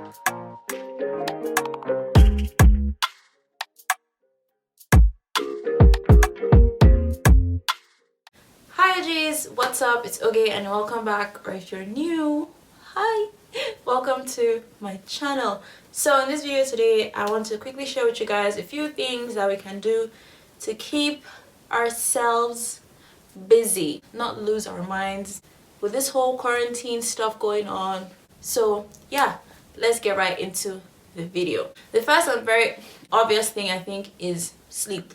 Hi G's, what's up? It's Ohwge and welcome back, or if you're new, hi! Welcome to my channel. So in this video today, I want to quickly share with you guys a few things that we can do to keep ourselves busy, not lose our minds with this whole quarantine stuff going on. So yeah, let's get right into the video. The first and very obvious thing I think is sleep.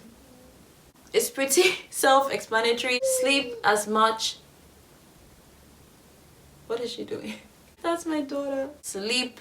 It's pretty self-explanatory. Sleep as much. What is she doing? That's my daughter. Sleep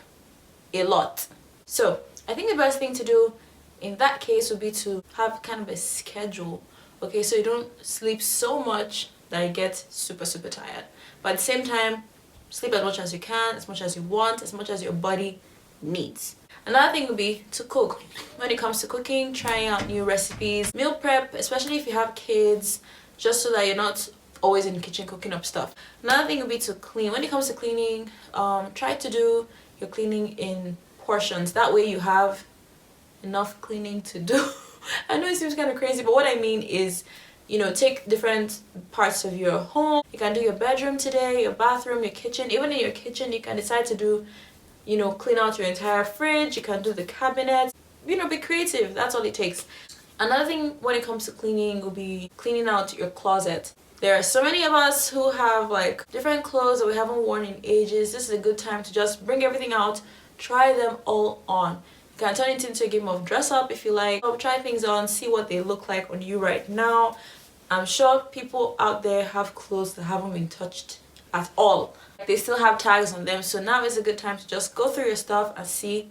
a lot. So I think the best thing to do in that case would be to have kind of a schedule. Okay, so you don't sleep so much that you get super tired. But at the same time, sleep as much as you can, as much as you want, as much as your body needs. Another thing would be to cook. When it comes to cooking, trying out new recipes, meal prep, especially if you have kids, just so that you're not always in the kitchen cooking up stuff. Another thing would be to clean. When it comes to cleaning, try to do your cleaning in portions. That way you have enough cleaning to do. I know it seems kind of crazy, but what I mean is, you know, take different parts of your home. You can do your bedroom today, your bathroom, your kitchen. Even in your kitchen, you can decide to do, you know, clean out your entire fridge. You can do the cabinet. You know, be creative. That's all it takes. Another thing when it comes to cleaning will be cleaning out your closet. There are so many of us who have like different clothes that we haven't worn in ages. This is a good time to just bring everything out, try them all on. You can turn it into a game of dress up if you like. Try things on, see what they look like on you right now. I'm sure people out there have clothes that haven't been touched at all. They still have tags on them, so now is a good time to just go through your stuff and see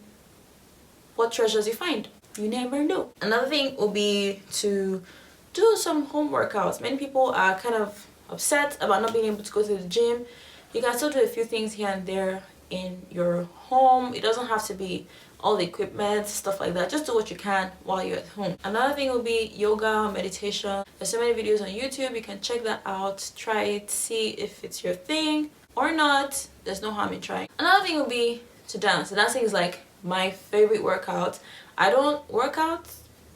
what treasures you find. You never know. Another thing will be to do some home workouts. Many people are kind of upset about not being able to go to the gym. You can still do a few things here and there in your home. It doesn't have to be all the equipment, stuff like that. Just do what you can while you're at home. Another thing will be yoga, meditation. There's so many videos on YouTube. You can check that out, try it, see if it's your thing or not. There's no harm in trying. Another thing will be to dance. So dancing is like my favorite workout. I don't work out,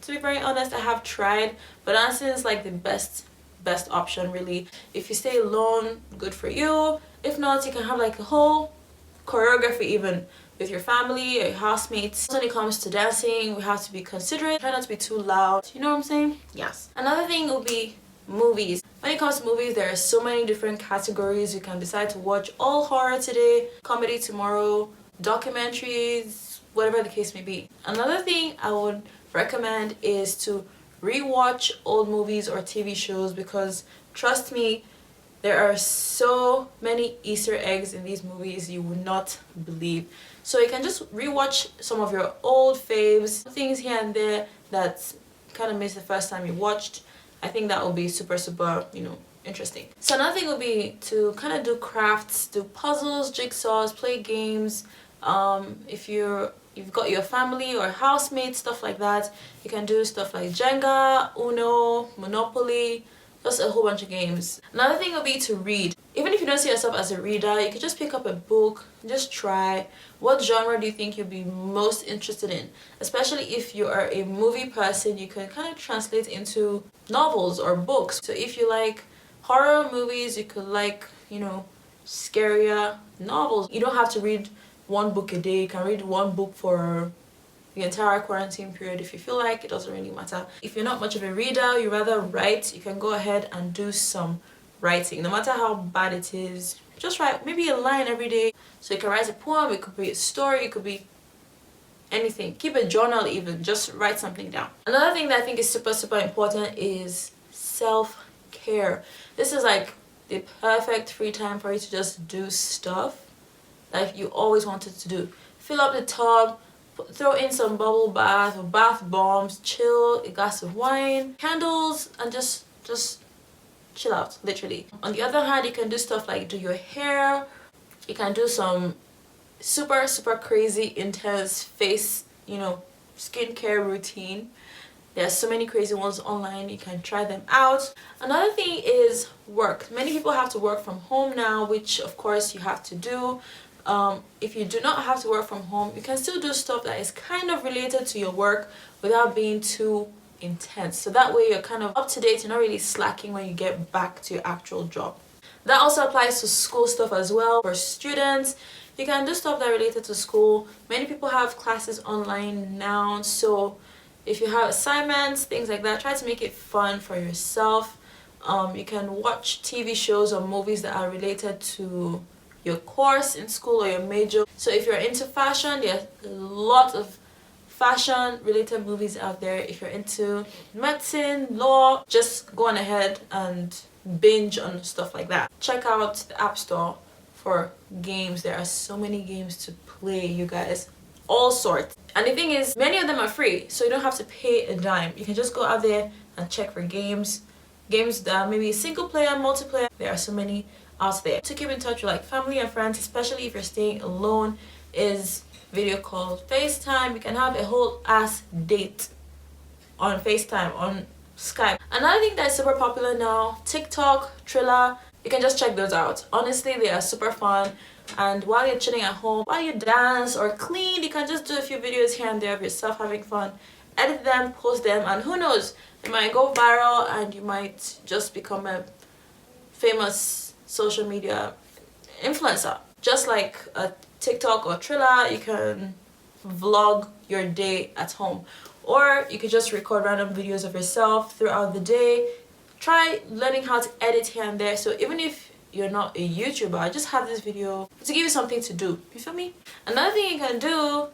to be very honest. I have tried, but dancing is like the best option really. If you stay alone, good for you. If not, you can have like a whole choreography even with your family or your housemates. When it comes to dancing, we have to be considerate, try not to be too loud. You know what I'm saying? Yes. Another thing will be movies. When it comes to movies, there are so many different categories. You can decide to watch all horror today, comedy tomorrow, documentaries, whatever the case may be. Another thing I would recommend is to rewatch old movies or TV shows, because trust me, there are so many Easter eggs in these movies you would not believe. So you can just rewatch some of your old faves, things here and there that kind of missed the first time you watched. I think that will be super, you know, interesting. So another thing would be to kind of do crafts, do puzzles, jigsaws, play games. If you've got your family or housemates, stuff like that, you can do stuff like Jenga, Uno, Monopoly, just a whole bunch of games. Another thing would be to read. Even if you don't see yourself as a reader, you could just pick up a book, just try. What genre do you think you'll be most interested in? Especially if you are a movie person, you can kind of translate into novels or books. So if you like horror movies, you could like, you know, scarier novels. You don't have to read one book a day. You can read one book for the entire quarantine period if you feel like. It doesn't really matter. If you're not much of a reader, you rather write, you can go ahead and do some writing. No matter how bad it is, just write maybe a line every day. So you can write a poem, it could be a story, it could be anything. Keep a journal even, just write something down. Another thing that I think is super important is self-care. This is like the perfect free time for you to just do stuff that you always wanted to do. Fill up the tub, throw in some bubble bath or bath bombs, chill, a glass of wine, candles, and just chill out, literally. On the other hand, you can do stuff like do your hair. You can do some super crazy intense face, you know, skincare routine. There are so many crazy ones online. You can try them out. Another thing is work. Many people have to work from home now, which of course you have to do. if you do not have to work from home, you can still do stuff that is kind of related to your work without being too intense. So that way you're kind of up to date, you're not really slacking when you get back to your actual job. That also applies to school stuff as well. For students, you can do stuff that are related to school. Many people have classes online now, so if you have assignments, things like that, try to make it fun for yourself. You can watch TV shows or movies that are related to your course in school or your major. So if you're into fashion, there's a lot of fashion related movies out there. If you're into medicine, law, just go on ahead and binge on stuff like that. Check out the App Store for games. There are so many games to play, you guys, all sorts. And the thing is, many of them are free, so you don't have to pay a dime. You can just go out there and check for games that are maybe single player, multiplayer. There are so many out there. To keep in touch with like family and friends, especially if you're staying alone, is video call, FaceTime. You can have a whole ass date on FaceTime, on Skype. Another thing that is super popular now, TikTok, Triller. You can just check those out. Honestly, they are super fun. And while you're chilling at home, while you dance or clean, you can just do a few videos here and there of yourself having fun, edit them, post them, and who knows, it might go viral and you might just become a famous social media influencer. Just like a TikTok or Triller, you can vlog your day at home, or you could just record random videos of yourself throughout the day. Try learning how to edit here and there. So even if you're not a YouTuber, I just have this video to give you something to do. You feel me? Another thing you can do,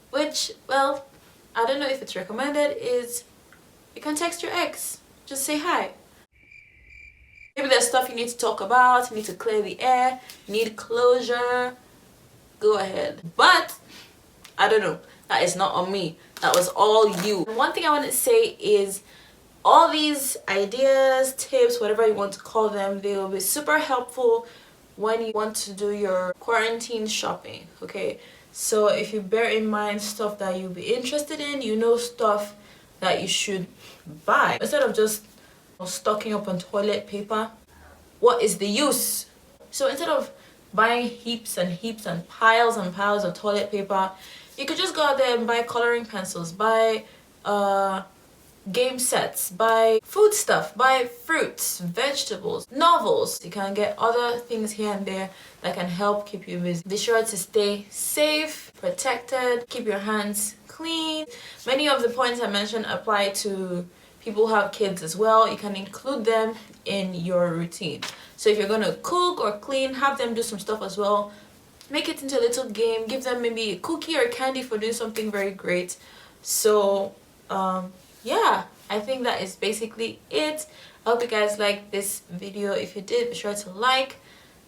which, well, I don't know if it's recommended, is you can text your ex. Just say hi. Maybe there's stuff you need to talk about, you need to clear the air, you need closure. Go ahead. But I don't know. That is not on me. That was all you. One thing I want to say is all these ideas, tips, whatever you want to call them, they will be super helpful when you want to do your quarantine shopping, okay? So if you bear in mind stuff that you'll be interested in, you know stuff that you should buy. Instead of just stocking up on toilet paper, what is the use? So instead of buying heaps and heaps and piles of toilet paper, you could just go out there and buy coloring pencils, buy game sets, buy food stuff, buy fruits, vegetables, novels. You can get other things here and there that can help keep you busy. Be sure to stay safe, protected, keep your hands clean. Many of the points I mentioned apply to people who have kids as well. You can include them in your routine. So if you're going to cook or clean, have them do some stuff as well. Make it into a little game. Give them maybe a cookie or candy for doing something very great. So yeah, I think that is basically it. I hope you guys liked this video. If you did, be sure to like,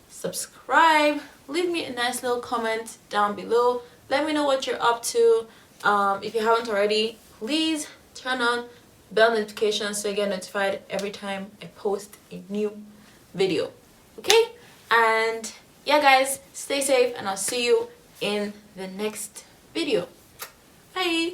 subscribe, leave me a nice little comment down below. Let me know what you're up to. If you haven't already, please turn on bell notifications so you get notified every time I post a new video. Okay? And yeah guys, stay safe and I'll see you in the next video. Bye!